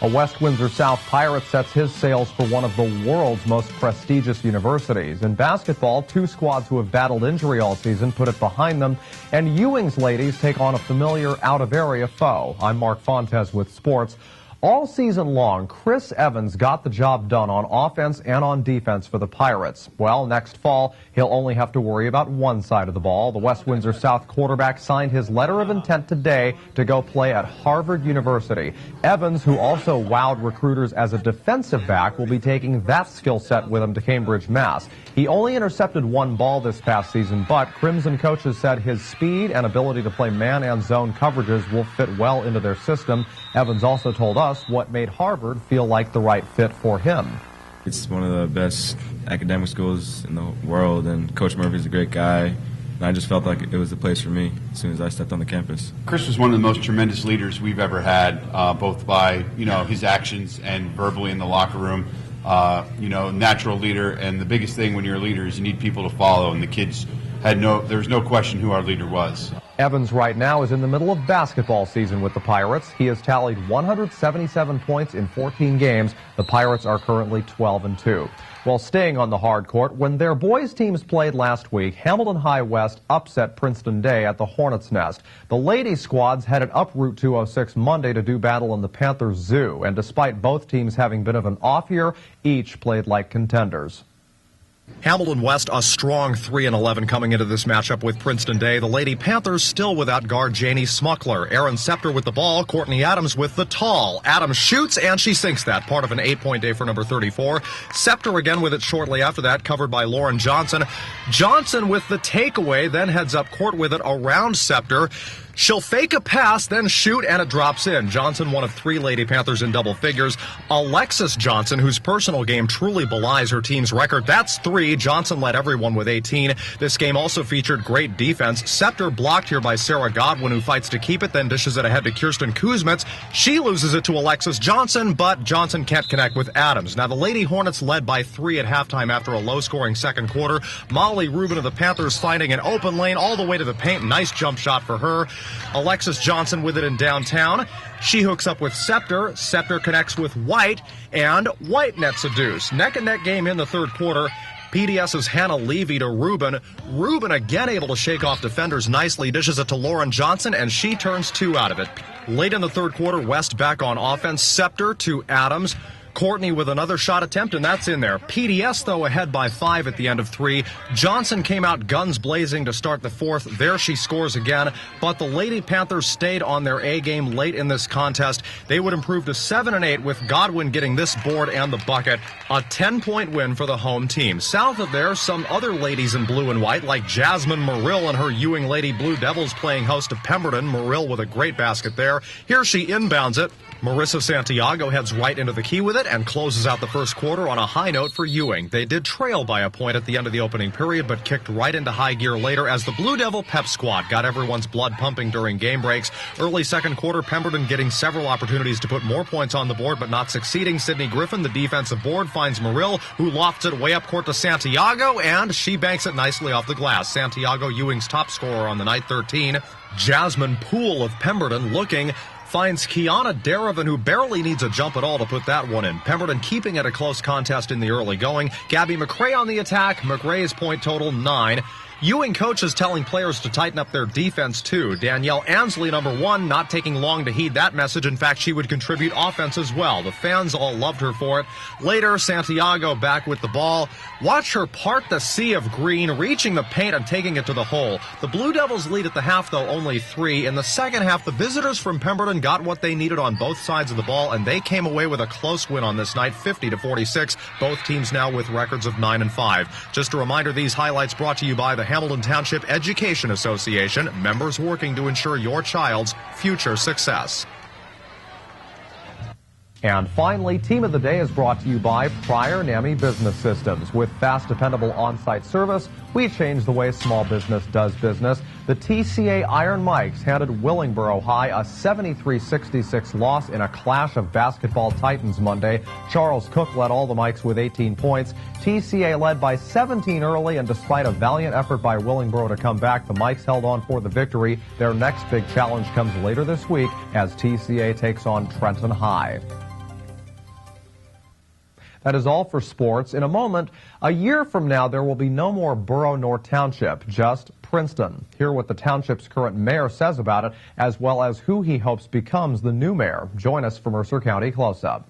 A West Windsor South Pirate sets his sails for one of the world's most prestigious universities. In basketball, two squads who have battled injury all season put it behind them, and Ewing's ladies take on a familiar out-of-area foe. I'm Mark Fontes with sports. All season long, Chris Evans got the job done on offense and on defense for the Pirates. Well, next fall, he'll only have to worry about one side of the ball. The West Windsor South quarterback signed his letter of intent today to go play at Harvard University. Evans, who also wowed recruiters as a defensive back, will be taking that skill set with him to Cambridge, Mass. He only intercepted one ball this past season, but Crimson coaches said his speed and ability to play man and zone coverages will fit well into their system. Evans also told us what made Harvard feel like the right fit for him. It's one of the best academic schools in the world, and Coach Murphy's a great guy, and I just felt like it was the place for me as soon as I stepped on the campus. Chris was one of the most tremendous leaders we've ever had, both by his actions and verbally in the locker room. Natural leader, and the biggest thing when you're a leader is you need people to follow, and the kids there was no question who our leader was. Evans right now is in the middle of basketball season with the Pirates. He has tallied 177 points in 14 games. The Pirates are currently 12-2. Well, staying on the hard court, when their boys teams played last week, Hamilton High West upset Princeton Day at the Hornets' Nest. The ladies' squads headed up Route 206 Monday to do battle in the Panthers Zoo, and despite both teams having been of an off year, each played like contenders. Hamilton West a strong 3-11 coming into this matchup with Princeton Day. The Lady Panthers still without guard Janie Smuckler. Aaron Scepter with the ball. Courtney Adams with the tall. Adams shoots and she sinks that. Part of an 8-point day for number 34. Scepter again with it shortly after that, covered by Lauren Johnson. Johnson with the takeaway, then heads up court with it around Scepter. She'll fake a pass, then shoot, and it drops in. Johnson, one of three Lady Panthers in double figures. Alexis Johnson, whose personal game truly belies her team's record. That's 3. Johnson led everyone with 18. This game also featured great defense. Scepter blocked here by Sarah Godwin, who fights to keep it, then dishes it ahead to Kirsten Kuzmits. She loses it to Alexis Johnson, but Johnson can't connect with Adams. Now, the Lady Hornets led by 3 at halftime after a low-scoring second quarter. Molly Rubin of the Panthers finding an open lane all the way to the paint. Nice jump shot for her. Alexis Johnson with it in downtown. She hooks up with Scepter. Scepter connects with White, and White nets a deuce. Neck-and-neck game in the third quarter. PDS's Hannah Levy to Rubin. Rubin again able to shake off defenders nicely, dishes it to Lauren Johnson, and she turns 2 out of it. Late in the third quarter, West back on offense. Scepter to Adams. Courtney with another shot attempt, and that's in there. PDS, though, ahead by 5 at the end of 3. Johnson came out guns blazing to start the fourth. There she scores again, but the Lady Panthers stayed on their A game late in this contest. They would improve to 7-8 with Godwin getting this board and the bucket. A 10-point win for the home team. South of there, some other ladies in blue and white, like Jasmine Murill and her Ewing Lady Blue Devils playing host to Pemberton. Murill with a great basket there. Here she inbounds it. Marissa Santiago heads right into the key with it and closes out the first quarter on a high note for Ewing. They did trail by a point at the end of the opening period, but kicked right into high gear later as the Blue Devil pep squad got everyone's blood pumping during game breaks. Early second quarter, Pemberton getting several opportunities to put more points on the board, but not succeeding. Sydney Griffin, the defensive board, finds Murill, who lofts it way up court to Santiago, and she banks it nicely off the glass. Santiago, Ewing's top scorer on the night, 13. Jasmine Poole of Pemberton looking, finds Kiana Deravan, who barely needs a jump at all to put that one in. Pemberton keeping it a close contest in the early going. Gabby McRae on the attack. McRae's point total 9. Ewing coaches telling players to tighten up their defense, too. Danielle Ansley, number 1, not taking long to heed that message. In fact, she would contribute offense as well. The fans all loved her for it. Later, Santiago back with the ball. Watch her part the sea of green, reaching the paint and taking it to the hole. The Blue Devils lead at the half, though, only 3. In the second half, the visitors from Pemberton got what they needed on both sides of the ball, and they came away with a close win on this night, 50-46. Both teams now with records of 9-5. Just a reminder, these highlights brought to you by the Hamilton Township Education Association, members working to ensure your child's future success. And finally, Team of the Day is brought to you by Prior NAMI Business Systems. With fast, dependable on-site service, we change the way small business does business. The TCA Iron Mikes handed Willingboro High a 73-66 loss in a clash of basketball titans Monday. Charles Cook led all the Mikes with 18 points. TCA led by 17 early, and despite a valiant effort by Willingboro to come back, the Mikes held on for the victory. Their next big challenge comes later this week as TCA takes on Trenton High. That is all for sports. In a moment, a year from now, there will be no more borough nor township, just Princeton. Hear what the township's current mayor says about it, as well as who he hopes becomes the new mayor. Join us for Mercer County Close-Up.